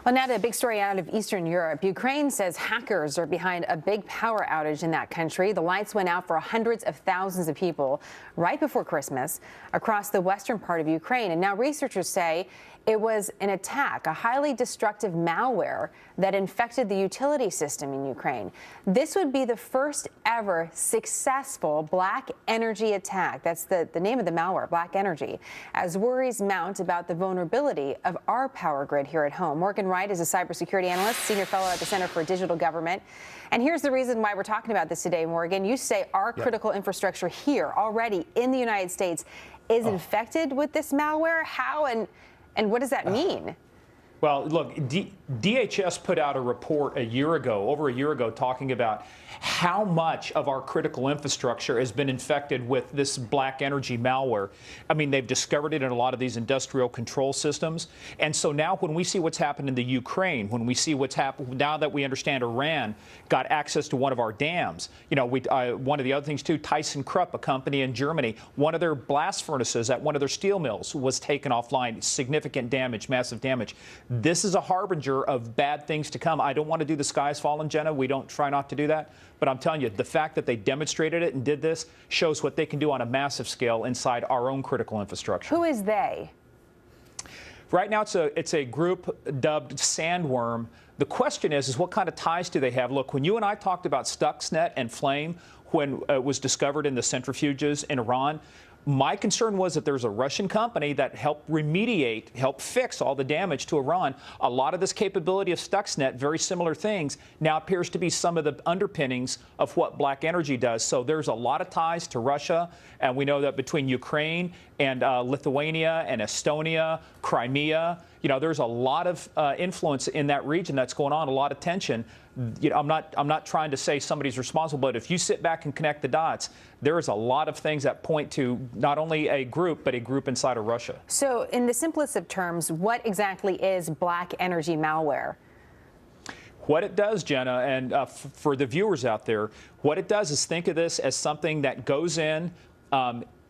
Well, now to a big story out of Eastern Europe. Ukraine says hackers are behind a big power outage in that country. The lights went out for hundreds of thousands of people right before Christmas across the western part of Ukraine. And now researchers say it was an attack, a highly destructive malware that infected the utility system in Ukraine. This would be the first ever successful BlackEnergy attack. That's the name of the malware, BlackEnergy, as worries mount about the vulnerability of our power grid here at home. Morgan Wright is a cybersecurity analyst, senior fellow at the Center for Digital Government. And here's the reason why we're talking about this today, Morgan. You say our critical infrastructure here already in the United States is infected with this malware. How and what does that mean? Well, look, DHS put out a report over a year ago, talking about how much of our critical infrastructure has been infected with this BlackEnergy malware. I mean, they've discovered it in a lot of these industrial control systems. And so now when we see what's happened in the Ukraine, when we see what's happened, now that we understand Iran got access to one of our dams, you know, one of the other things too, ThyssenKrupp, a company in Germany, one of their blast furnaces at one of their steel mills was taken offline, significant damage, massive damage. This is a harbinger of bad things to come. I don't want to do the sky's falling, Jenna. We don't try not to do that. But I'm telling you, the fact that they demonstrated it and did this shows what they can do on a massive scale inside our own critical infrastructure. Who is they? Right now, it's a group dubbed Sandworm. The question is what kind of ties do they have? Look, when you and I talked about Stuxnet and Flame, when it was discovered in the centrifuges in Iran, my concern was that there's a Russian company that helped remediate, help fix all the damage to Iran. A lot of this capability of Stuxnet, very similar things, now appears to be some of the underpinnings of what BlackEnergy does. So there's a lot of ties to Russia, and we know that between Ukraine and Lithuania and Estonia, Crimea, you know, there's a lot of influence in that region that's going on, a lot of tension. You know, I'm not trying to say somebody's responsible, but if you sit back and connect the dots, there is a lot of things that point to not only a group, but a group inside of Russia. So in the simplest of terms, what exactly is BlackEnergy malware? What it does, Jenna, and for the viewers out there, what it does is think of this as something that goes in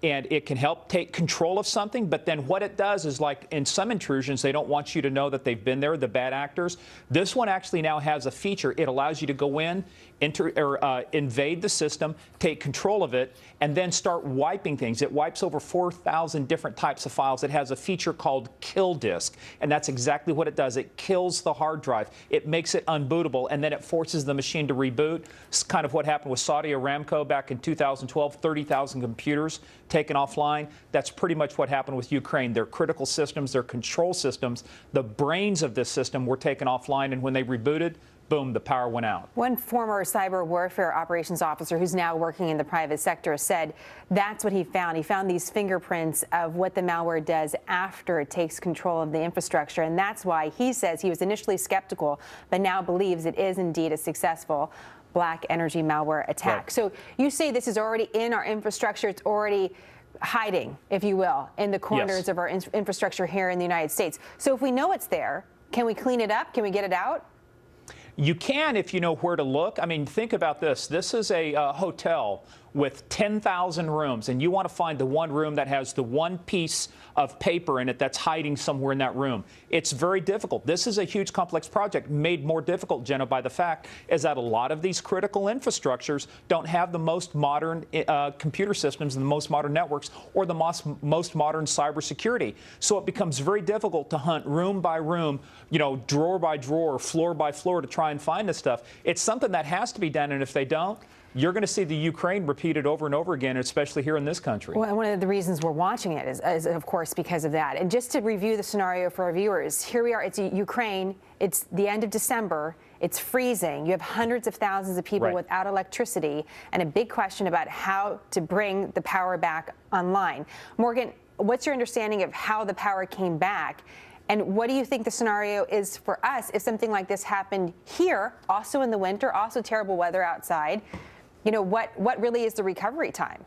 and it can help take control of something. But then what it does is, like in some intrusions, they don't want you to know that they've been there, the bad actors. This one actually now has a feature. It allows you to go in, invade the system, take control of it, and then start wiping things. It wipes over 4,000 different types of files. It has a feature called Kill Disk, and that's exactly what it does. It kills the hard drive. It makes it unbootable, and then it forces the machine to reboot. It's kind of what happened with Saudi Aramco back in 2012, 30,000 computers taken offline. That's pretty much what happened with Ukraine. Their critical systems, their control systems, the brains of this system were taken offline, and when they rebooted, boom, the power went out. One former cyber warfare operations officer who's now working in the private sector said that's what he found. He found these fingerprints of what the malware does after it takes control of the infrastructure. And that's why he says he was initially skeptical, but now believes it is indeed a successful BlackEnergy malware attack. Right. So you say this is already in our infrastructure. It's already hiding, if you will, in the corners of our infrastructure here in the United States. So if we know it's there, can we clean it up? Can we get it out? You can if you know where to look. I mean, think about this. This is a hotel with 10,000 rooms, and you want to find the one room that has the one piece of paper in it that's hiding somewhere in that room. It's very difficult. This is a huge, complex project made more difficult, Jenna, by the fact is that a lot of these critical infrastructures don't have the most modern computer systems and the most modern networks or the most modern cybersecurity. So it becomes very difficult to hunt room by room, you know, drawer by drawer, floor by floor to try and find this stuff. It's something that has to be done, and if they don't, you're going to see the Ukraine repeated over and over again, especially here in this country. Well, one of the reasons we're watching it is, of course, because of that. And just to review the scenario for our viewers, here we are. It's Ukraine. It's the end of December. It's freezing. You have hundreds of thousands of people without electricity, and a big question about how to bring the power back online. Morgan, what's your understanding of how the power came back? And what do you think the scenario is for us if something like this happened here, also in the winter, also terrible weather outside? You know, what really is the recovery time?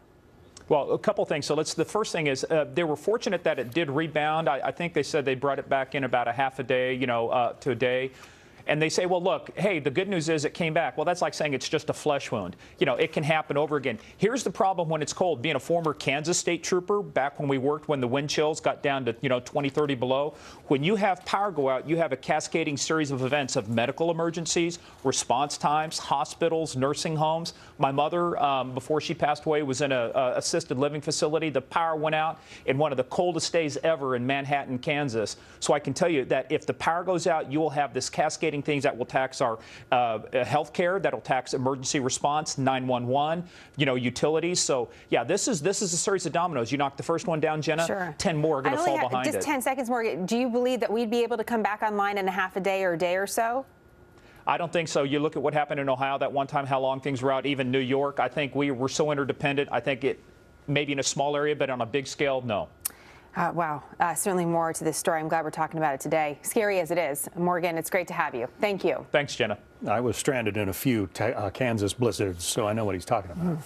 Well, a couple things. So the first thing is they were fortunate that it did rebound. I think they said they brought it back in about a half a day, you know, to a day. And they say, well, look, hey, the good news is it came back. Well, that's like saying it's just a flesh wound. You know, it can happen over again. Here's the problem when it's cold. Being a former Kansas state trooper, back when we worked when the wind chills got down to, 20, 30 below, when you have power go out, you have a cascading series of events of medical emergencies, response times, hospitals, nursing homes. My mother, before she passed away, was in a assisted living facility. The power went out in one of the coldest days ever in Manhattan, Kansas. So I can tell you that if the power goes out, you will have this cascading things that will tax our health care, that will tax emergency response, 911, utilities. So, yeah, this is a series of dominoes. You knock the first one down, Jenna, sure. 10 more are going to fall behind it. Just 10 seconds more. Do you believe that we'd be able to come back online in a half a day or a day or so? I don't think so. You look at what happened in Ohio that one time, how long things were out, even New York. I think we were so interdependent. I think it maybe in a small area, but on a big scale, no. Wow. Certainly more to this story. I'm glad we're talking about it today. Scary as it is. Morgan, it's great to have you. Thank you. Thanks, Jenna. I was stranded in a few Kansas blizzards, so I know what he's talking about.